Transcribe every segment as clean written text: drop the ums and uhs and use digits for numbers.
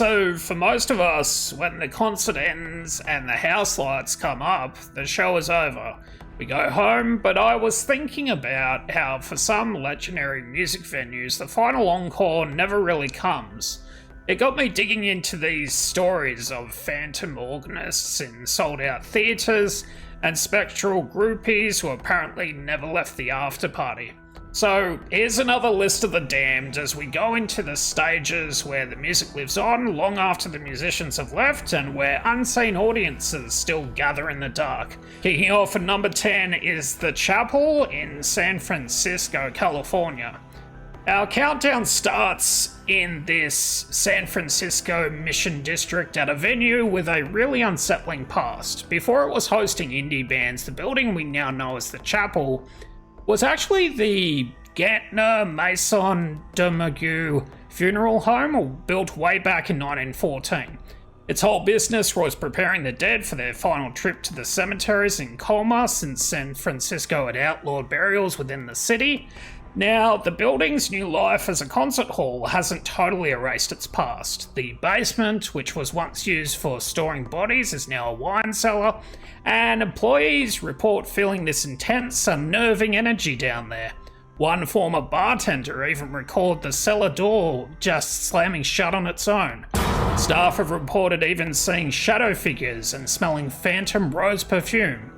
So for most of us, when the concert ends and the house lights come up, the show is over. We go home, but I was thinking about how for some legendary music venues, the final encore never really comes. It got me digging into these stories of phantom organists in sold-out theatres and spectral groupies who apparently never left the after-party. So here's another list of the damned as we go into the stages where the music lives on long after the musicians have left and where unseen audiences still gather in the dark. Kicking off at number 10 is The Chapel in San Francisco, California. Our countdown starts in this San Francisco Mission District at a venue with a really unsettling past. Before it was hosting indie bands, the building we now know as The Chapel was actually the Gantner Maison de Magu funeral home, built way back in 1914. Its whole business was preparing the dead for their final trip to the cemeteries in Colma, since San Francisco had outlawed burials within the city. Now, the building's new life as a concert hall hasn't totally erased its past. The basement, which was once used for storing bodies, is now a wine cellar, and employees report feeling this intense, unnerving energy down there. One former bartender even recalled the cellar door just slamming shut on its own. Staff have reported even seeing shadow figures and smelling phantom rose perfume.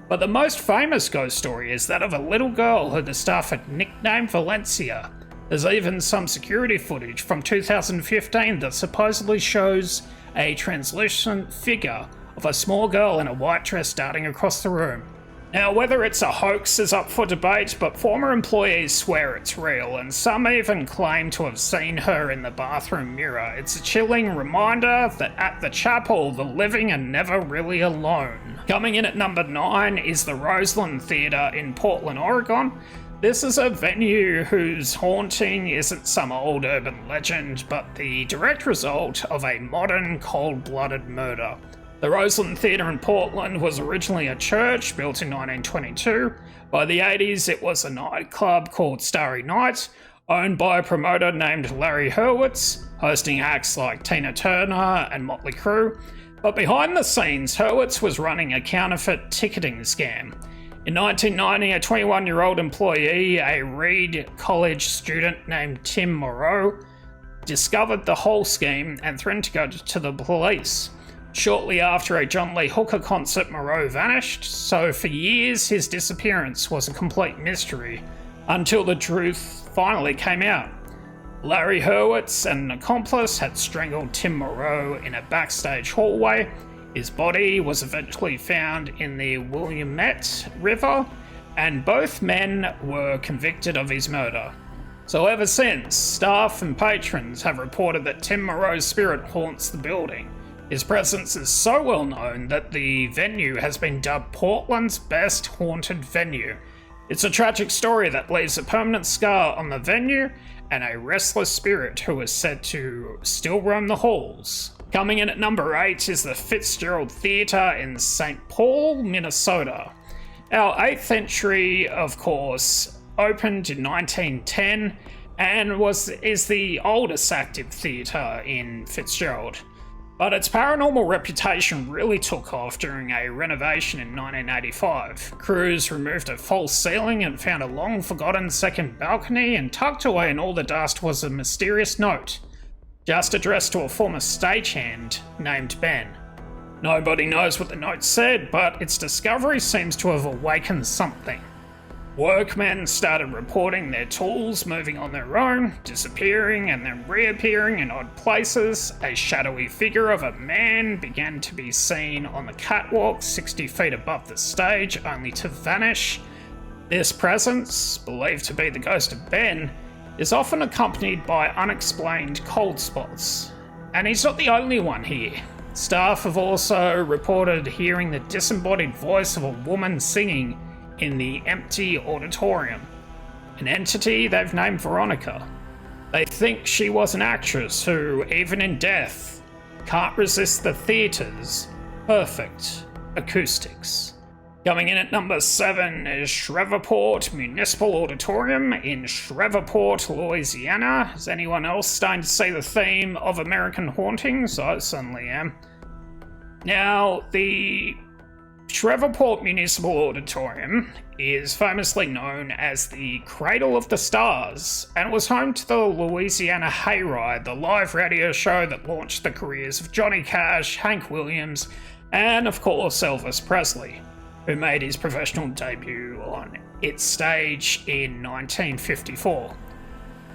But the most famous ghost story is that of a little girl who the staff had nicknamed Valencia. There's even some security footage from 2015 that supposedly shows a translucent figure of a small girl in a white dress darting across the room. Now, whether it's a hoax is up for debate, but former employees swear it's real, and some even claim to have seen her in the bathroom mirror. It's a chilling reminder that at the chapel, the living are never really alone. Coming in at number 9 is the Roseland Theatre in Portland, Oregon. This is a venue whose haunting isn't some old urban legend, but the direct result of a modern, cold-blooded murder. The Roseland Theatre in Portland was originally a church built in 1922. By the 80s, it was a nightclub called Starry Night, owned by a promoter named Larry Hurwitz, hosting acts like Tina Turner and Motley Crue. But behind the scenes, Hurwitz was running a counterfeit ticketing scam. In 1990, a 21-year-old employee, a Reed College student named Tim Moreau, discovered the whole scheme and threatened to go to the police. Shortly after a John Lee Hooker concert, Moreau vanished, so for years his disappearance was a complete mystery, until the truth finally came out. Larry Hurwitz and an accomplice had strangled Tim Moreau in a backstage hallway. His body was eventually found in the Willamette River, and both men were convicted of his murder. So ever since, staff and patrons have reported that Tim Moreau's spirit haunts the building. His presence is so well known that the venue has been dubbed Portland's best haunted venue. It's a tragic story that leaves a permanent scar on the venue and a restless spirit who is said to still roam the halls. Coming in at number 8 is the Fitzgerald Theatre in St. Paul, Minnesota. Our 8th entry, of course, opened in 1910 and is the oldest active theatre in Fitzgerald. But its paranormal reputation really took off during a renovation in 1985. Crews removed a false ceiling and found a long-forgotten second balcony, and tucked away in all the dust was a mysterious note, just addressed to a former stagehand named Ben. Nobody knows what the note said, but its discovery seems to have awakened something. Workmen started reporting their tools moving on their own, disappearing and then reappearing in odd places. A shadowy figure of a man began to be seen on the catwalk 60 feet above the stage, only to vanish. This presence, believed to be the ghost of Ben, is often accompanied by unexplained cold spots. And he's not the only one here. Staff have also reported hearing the disembodied voice of a woman singing in the empty auditorium, an entity they've named Veronica. They think she was an actress who, even in death, can't resist the theatre's perfect acoustics. Coming in at number 7 is Shreveport Municipal Auditorium in Shreveport, Louisiana. Is anyone else starting to see the theme of American hauntings? I certainly am. Now, the Shreveport Municipal Auditorium is famously known as the Cradle of the Stars, and was home to the Louisiana Hayride, the live radio show that launched the careers of Johnny Cash, Hank Williams, and of course Elvis Presley, who made his professional debut on its stage in 1954.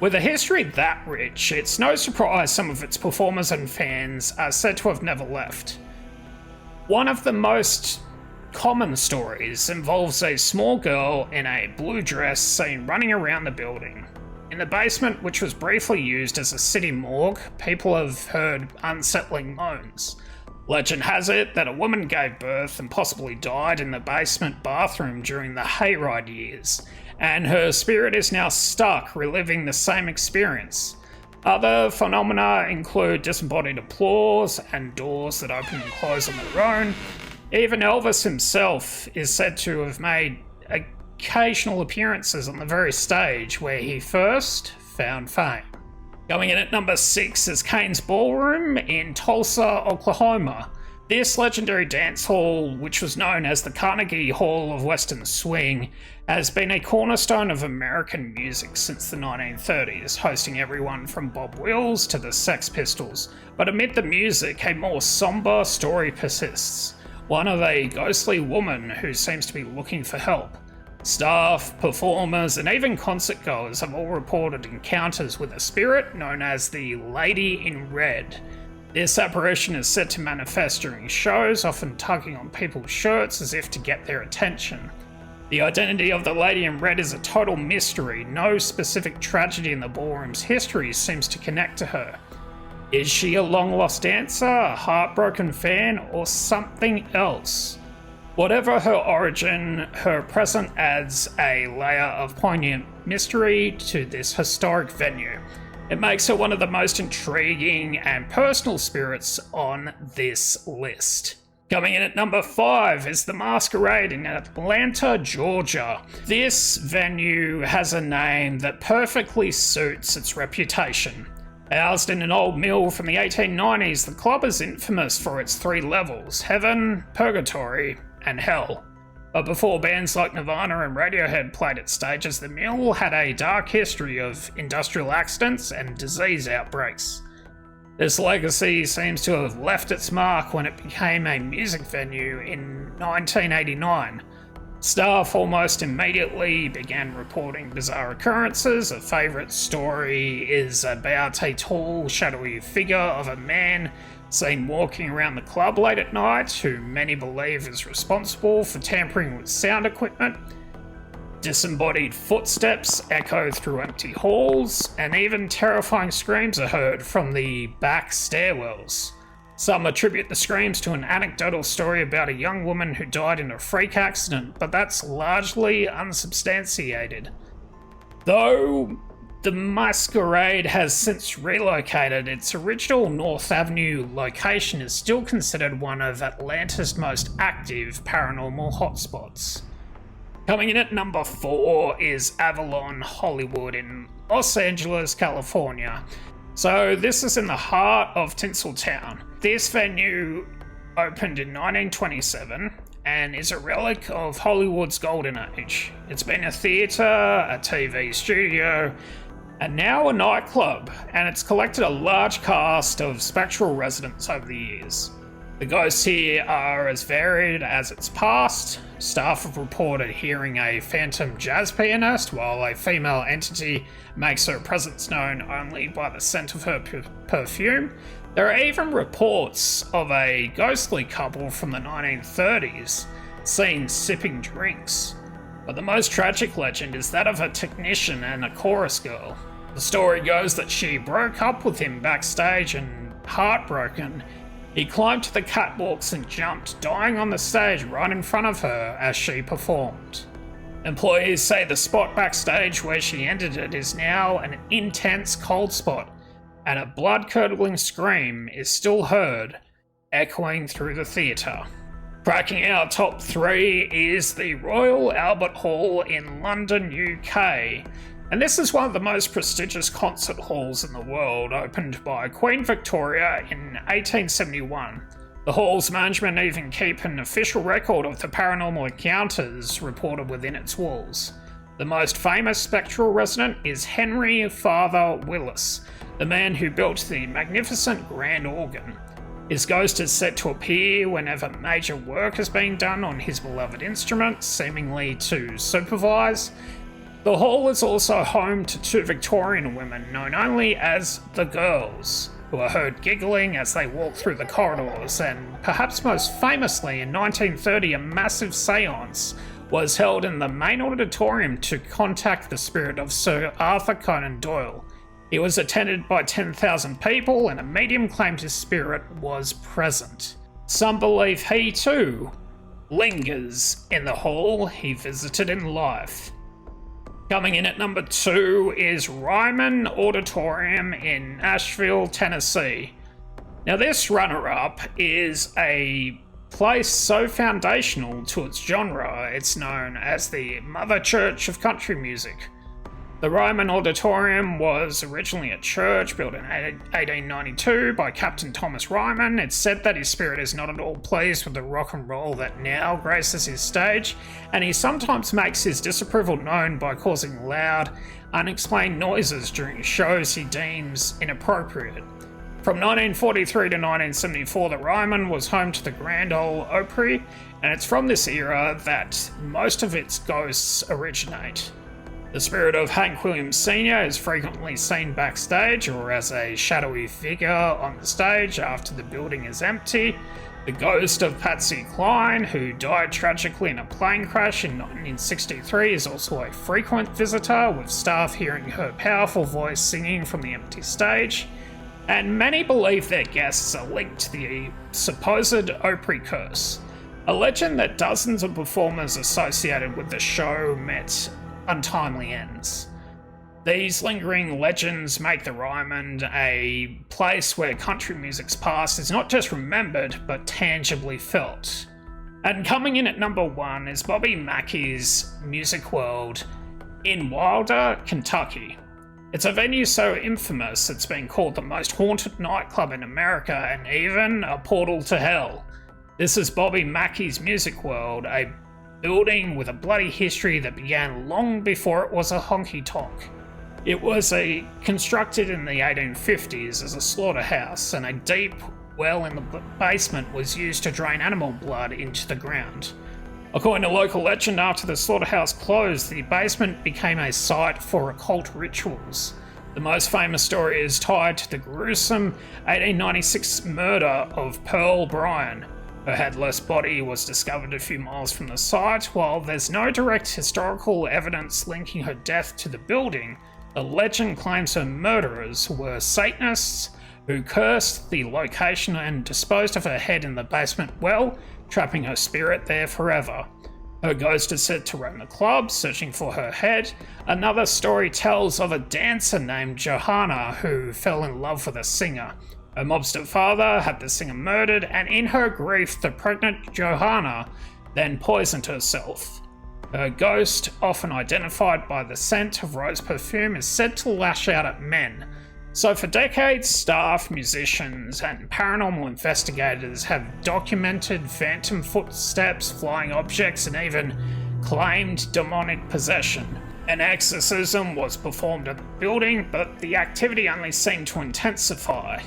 With a history that rich, it's no surprise some of its performers and fans are said to have never left. One of the most common stories involves a small girl in a blue dress seen running around the building. In the basement, which was briefly used as a city morgue, people have heard unsettling moans. Legend has it that a woman gave birth and possibly died in the basement bathroom during the hayride years, and her spirit is now stuck reliving the same experience. Other phenomena include disembodied applause and doors that open and close on their own. Even Elvis himself is said to have made occasional appearances on the very stage where he first found fame. Going in at number 6 is Kane's Ballroom in Tulsa, Oklahoma. This legendary dance hall, which was known as the Carnegie Hall of Western Swing, has been a cornerstone of American music since the 1930s, hosting everyone from Bob Wills to the Sex Pistols. But amid the music, a more somber story persists, one of a ghostly woman who seems to be looking for help. Staff, performers, and even concert goers have all reported encounters with a spirit known as the Lady in Red. This apparition is said to manifest during shows, often tugging on people's shirts as if to get their attention. The identity of the Lady in Red is a total mystery. No specific tragedy in the ballroom's history seems to connect to her. Is she a long-lost dancer, a heartbroken fan, or something else? Whatever her origin, her presence adds a layer of poignant mystery to this historic venue. It makes her one of the most intriguing and personal spirits on this list. Coming in at number 5 is the Masquerade in Atlanta, Georgia. This venue has a name that perfectly suits its reputation. Housed in an old mill from the 1890s, the club is infamous for its 3 levels: heaven, purgatory, and hell. But before bands like Nirvana and Radiohead played its stages, the mill had a dark history of industrial accidents and disease outbreaks. This legacy seems to have left its mark when it became a music venue in 1989. Staff almost immediately began reporting bizarre occurrences. A favourite story is about a tall, shadowy figure of a man seen walking around the club late at night, who many believe is responsible for tampering with sound equipment. Disembodied footsteps echo through empty halls, and even terrifying screams are heard from the back stairwells. Some attribute the screams to an anecdotal story about a young woman who died in a freak accident, but that's largely unsubstantiated. Though the Masquerade has since relocated, its original North Avenue location is still considered one of Atlanta's most active paranormal hotspots. Coming in at number 4 is Avalon Hollywood in Los Angeles, California. So this is in the heart of Tinseltown. This venue opened in 1927 and is a relic of Hollywood's golden age. It's been a theatre, a TV studio, and now a nightclub, and it's collected a large cast of spectral residents over the years. The ghosts here are as varied as its past. Staff have reported hearing a phantom jazz pianist, while a female entity makes her presence known only by the scent of her perfume. There are even reports of a ghostly couple from the 1930s seen sipping drinks. But the most tragic legend is that of a technician and a chorus girl. The story goes that she broke up with him backstage, and heartbroken, he climbed to the catwalks and jumped, dying on the stage right in front of her as she performed. Employees say the spot backstage where she ended it is now an intense cold spot, and a blood-curdling scream is still heard, echoing through the theatre. Cracking our top 3 is the Royal Albert Hall in London, UK. And this is one of the most prestigious concert halls in the world, opened by Queen Victoria in 1871. The hall's management even keep an official record of the paranormal encounters reported within its walls. The most famous spectral resident is Henry Father Willis, the man who built the magnificent grand organ. His ghost is said to appear whenever major work is being done on his beloved instrument, seemingly to supervise. The hall is also home to 2 Victorian women known only as the Girls, who are heard giggling as they walk through the corridors, and perhaps most famously in 1930 a massive seance was held in the main auditorium to contact the spirit of Sir Arthur Conan Doyle. It was attended by 10,000 people, and a medium claimed his spirit was present. Some believe he too lingers in the hall he visited in life. Coming in at number 2 is Ryman Auditorium in Asheville, Tennessee. Now this runner-up is a place so foundational to its genre, it's known as the Mother Church of Country Music. The Ryman Auditorium was originally a church built in 1892 by Captain Thomas Ryman. It's said that his spirit is not at all pleased with the rock and roll that now graces his stage, and he sometimes makes his disapproval known by causing loud, unexplained noises during shows he deems inappropriate. From 1943 to 1974, the Ryman was home to the Grand Ole Opry, and it's from this era that most of its ghosts originate. The spirit of Hank Williams Sr. is frequently seen backstage or as a shadowy figure on the stage after the building is empty. The ghost of Patsy Cline, who died tragically in a plane crash in 1963, is also a frequent visitor, with staff hearing her powerful voice singing from the empty stage. And many believe their guests are linked to the supposed Opry curse, a legend that dozens of performers associated with the show met untimely ends. These lingering legends make the Ryman a place where country music's past is not just remembered, but tangibly felt. And coming in at number 1 is Bobby Mackey's Music World in Wilder, Kentucky. It's a venue so infamous it's been called the most haunted nightclub in America and even a portal to hell. This is Bobby Mackey's Music World, a building with a bloody history that began long before it was a honky-tonk. It was constructed in the 1850s as a slaughterhouse, and a deep well in the basement was used to drain animal blood into the ground. According to local legend, after the slaughterhouse closed, the basement became a site for occult rituals. The most famous story is tied to the gruesome 1896 murder of Pearl Bryan. Her headless body was discovered a few miles from the site. While there's no direct historical evidence linking her death to the building, the legend claims her murderers were Satanists who cursed the location and disposed of her head in the basement well, trapping her spirit there forever. Her ghost is said to roam the club, searching for her head. Another story tells of a dancer named Johanna who fell in love with a singer. Her mobster father had the singer murdered, and in her grief, the pregnant Johanna then poisoned herself. Her ghost, often identified by the scent of rose perfume, is said to lash out at men. So for decades, staff, musicians, and paranormal investigators have documented phantom footsteps, flying objects, and even claimed demonic possession. An exorcism was performed at the building, but the activity only seemed to intensify.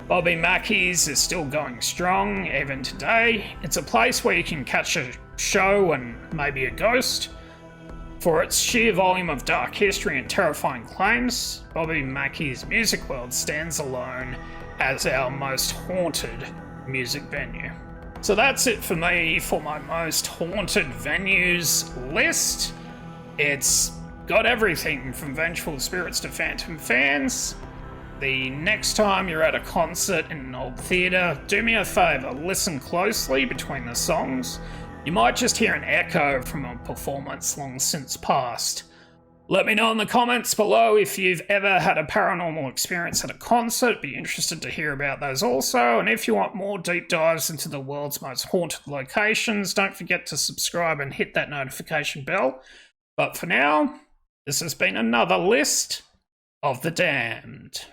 Bobby Mackey's is still going strong, even today. It's a place where you can catch a show and maybe a ghost. For its sheer volume of dark history and terrifying claims, Bobby Mackey's Music World stands alone as our most haunted music venue. So that's it for me for my most haunted venues list. It's got everything from vengeful spirits to phantom fans. The next time you're at a concert in an old theatre, do me a favour, listen closely between the songs. You might just hear an echo from a performance long since past. Let me know in the comments below if you've ever had a paranormal experience at a concert. Be interested to hear about those also. And if you want more deep dives into the world's most haunted locations, don't forget to subscribe and hit that notification bell. But for now, this has been another list of the damned.